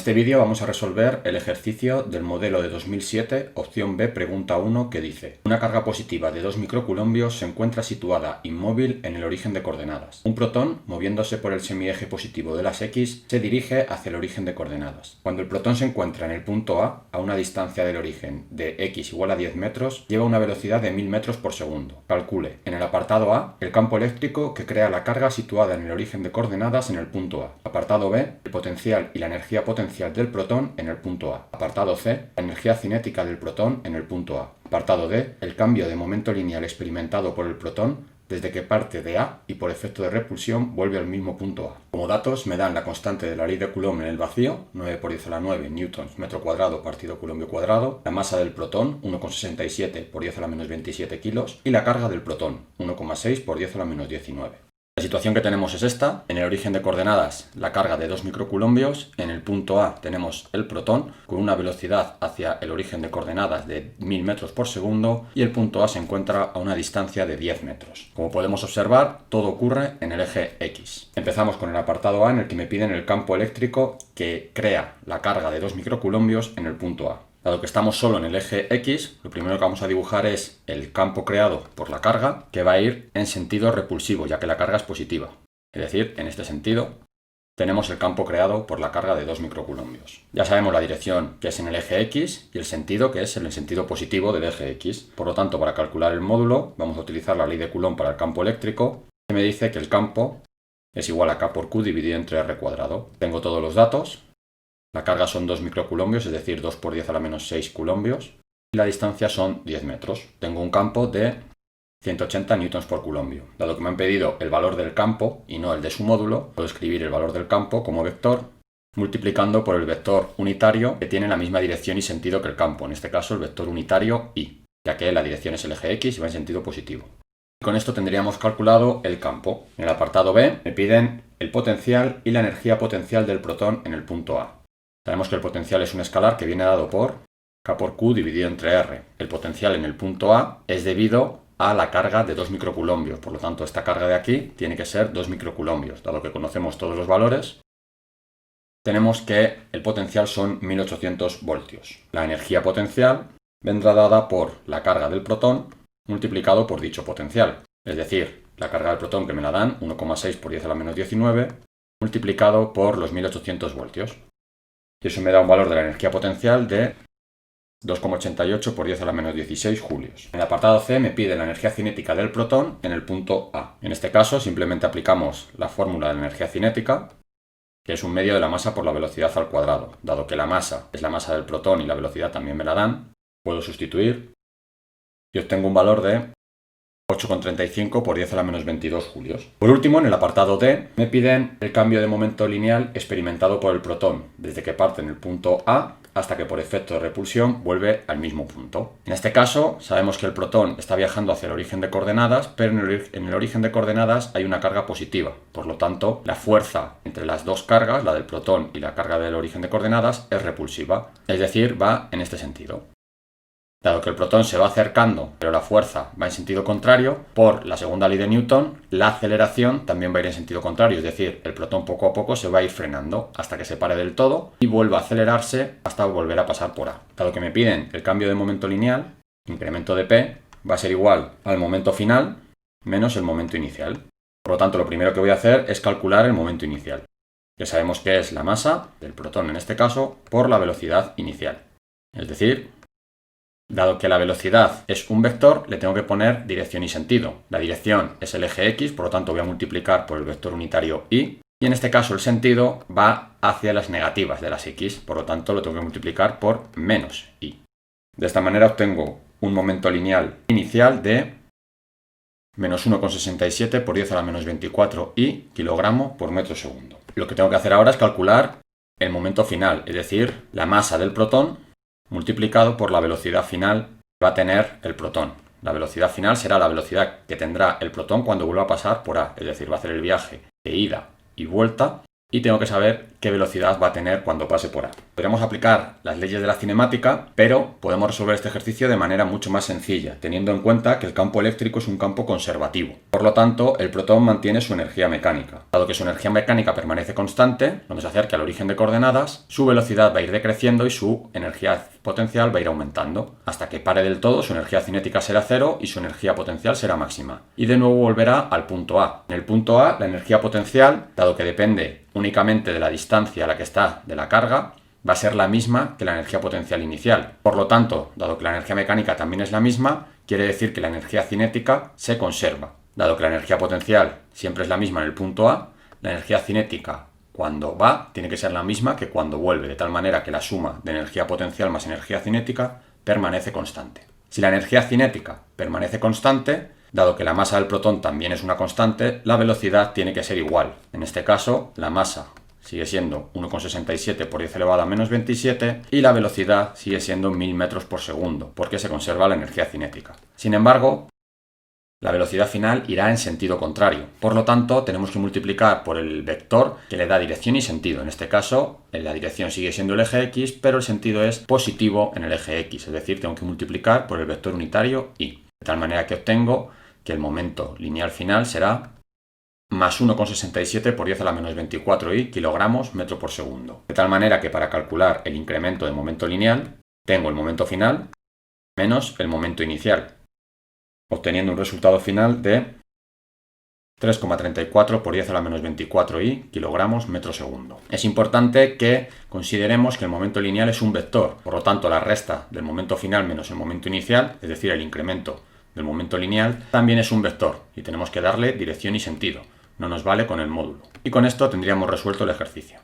este vídeo vamos a resolver el ejercicio del modelo de 2007, opción B, pregunta 1, que dice: una carga positiva de 2 microcoulombios se encuentra situada inmóvil en el origen de coordenadas. Un protón, moviéndose por el semieje positivo de las X, se dirige hacia el origen de coordenadas. Cuando el protón se encuentra en el punto A una distancia del origen de X igual a 10 metros, lleva una velocidad de 1000 metros por segundo. Calcule, en el apartado A, el campo eléctrico que crea la carga situada en el origen de coordenadas en el punto A. Apartado B, el potencial y la energía potencial del protón en el punto A. Apartado C, la energía cinética del protón en el punto A. Apartado D, el cambio de momento lineal experimentado por el protón desde que parte de A y por efecto de repulsión vuelve al mismo punto A. Como datos me dan la constante de la ley de Coulomb en el vacío, 9 por 10 a la 9 newtons metro cuadrado partido coulombio cuadrado, la masa del protón, 1,67 por 10 a la menos 27 kilos, y la carga del protón, 1,6 por 10 a la menos 19. La situación que tenemos es esta: en el origen de coordenadas la carga de 2 microcoulombios, en el punto A tenemos el protón con una velocidad hacia el origen de coordenadas de 1000 metros por segundo y el punto A se encuentra a una distancia de 10 metros. Como podemos observar, todo ocurre en el eje X. Empezamos con el apartado A, en el que me piden el campo eléctrico que crea la carga de 2 microcoulombios en el punto A. Dado que estamos solo en el eje X, lo primero que vamos a dibujar es el campo creado por la carga, que va a ir en sentido repulsivo, ya que la carga es positiva. Es decir, en este sentido, tenemos el campo creado por la carga de 2 microcoulombios. Ya sabemos la dirección, que es en el eje X, y el sentido, que es en el sentido positivo del eje X. Por lo tanto, para calcular el módulo, vamos a utilizar la ley de Coulomb para el campo eléctrico, que me dice que el campo es igual a K por Q dividido entre R cuadrado. Tengo todos los datos. La carga son 2 microcoulombios, es decir, 2 por 10 a la menos 6 coulombios, y la distancia son 10 metros. Tengo un campo de 180 newtons por coulombio. Dado que me han pedido el valor del campo y no el de su módulo, puedo escribir el valor del campo como vector, multiplicando por el vector unitario que tiene la misma dirección y sentido que el campo, en este caso el vector unitario Y, ya que la dirección es el eje X y va en sentido positivo. Y con esto tendríamos calculado el campo. En el apartado B me piden el potencial y la energía potencial del protón en el punto A. Sabemos que el potencial es un escalar que viene dado por K por Q dividido entre R. El potencial en el punto A es debido a la carga de 2 microcoulombios, por lo tanto esta carga de aquí tiene que ser 2 microcoulombios. Dado que conocemos todos los valores, tenemos que el potencial son 1800 voltios. La energía potencial vendrá dada por la carga del protón multiplicado por dicho potencial, es decir, la carga del protón que me la dan, 1,6 por 10 a la menos 19, multiplicado por los 1800 voltios. Y eso me da un valor de la energía potencial de 2,88 por 10 a la menos 16 julios. En el apartado C me pide la energía cinética del protón en el punto A. En este caso simplemente aplicamos la fórmula de la energía cinética, que es un medio de la masa por la velocidad al cuadrado. Dado que la masa es la masa del protón y la velocidad también me la dan, puedo sustituir y obtengo un valor de 8,35 por 10 a la menos 22 julios. Por último, en el apartado D, me piden el cambio de momento lineal experimentado por el protón, desde que parte en el punto A hasta que por efecto de repulsión vuelve al mismo punto. En este caso, sabemos que el protón está viajando hacia el origen de coordenadas, pero en el origen de coordenadas hay una carga positiva. Por lo tanto, la fuerza entre las dos cargas, la del protón y la carga del origen de coordenadas, es repulsiva. Es decir, va en este sentido. Dado que el protón se va acercando, pero la fuerza va en sentido contrario, por la segunda ley de Newton, la aceleración también va a ir en sentido contrario, es decir, el protón poco a poco se va a ir frenando hasta que se pare del todo y vuelva a acelerarse hasta volver a pasar por A. Dado que me piden el cambio de momento lineal, incremento de P va a ser igual al momento final menos el momento inicial. Por lo tanto, lo primero que voy a hacer es calcular el momento inicial, que sabemos que es la masa del protón en este caso por la velocidad inicial. Es decir, dado que la velocidad es un vector, le tengo que poner dirección y sentido. La dirección es el eje X, por lo tanto voy a multiplicar por el vector unitario Y. Y en este caso el sentido va hacia las negativas de las X, por lo tanto lo tengo que multiplicar por menos Y. De esta manera obtengo un momento lineal inicial de menos 1,67 por 10 a la menos 24 Y kilogramo por metro segundo. Lo que tengo que hacer ahora es calcular el momento final, es decir, la masa del protón multiplicado por la velocidad final que va a tener el protón. La velocidad final será la velocidad que tendrá el protón cuando vuelva a pasar por A, es decir, va a hacer el viaje de ida y vuelta y tengo que saber qué velocidad va a tener cuando pase por A. Podríamos aplicar las leyes de la cinemática, pero podemos resolver este ejercicio de manera mucho más sencilla, teniendo en cuenta que el campo eléctrico es un campo conservativo. Por lo tanto, el protón mantiene su energía mecánica. Dado que su energía mecánica permanece constante, cuando se acerque al origen de coordenadas, su velocidad va a ir decreciendo y su energía potencial va a ir aumentando, hasta que pare del todo, su energía cinética será cero y su energía potencial será máxima. Y de nuevo volverá al punto A. En el punto A, la energía potencial, dado que depende únicamente de la distancia a la que está de la carga, va a ser la misma que la energía potencial inicial. Por lo tanto, dado que la energía mecánica también es la misma, quiere decir que la energía cinética se conserva. Dado que la energía potencial siempre es la misma en el punto A, la energía cinética cuando va tiene que ser la misma que cuando vuelve, de tal manera que la suma de energía potencial más energía cinética permanece constante. Si la energía cinética permanece constante, dado que la masa del protón también es una constante, la velocidad tiene que ser igual. En este caso, la masa sigue siendo 1,67 por 10 elevado a menos 27 y la velocidad sigue siendo 1000 metros por segundo, porque se conserva la energía cinética. Sin embargo, la velocidad final irá en sentido contrario. Por lo tanto, tenemos que multiplicar por el vector que le da dirección y sentido. En este caso, la dirección sigue siendo el eje X, pero el sentido es positivo en el eje X. Es decir, tengo que multiplicar por el vector unitario Y. De tal manera que obtengo que el momento lineal final será más 1,67 por 10 a la menos 24 y kilogramos metro por segundo. De tal manera que para calcular el incremento de momento lineal, tengo el momento final menos el momento inicial, obteniendo un resultado final de 3,34 por 10 a la menos 24 y kilogramos metro segundo. Es importante que consideremos que el momento lineal es un vector, por lo tanto la resta del momento final menos el momento inicial, es decir, el incremento del momento lineal, también es un vector y tenemos que darle dirección y sentido. No nos vale con el módulo. Y con esto tendríamos resuelto el ejercicio.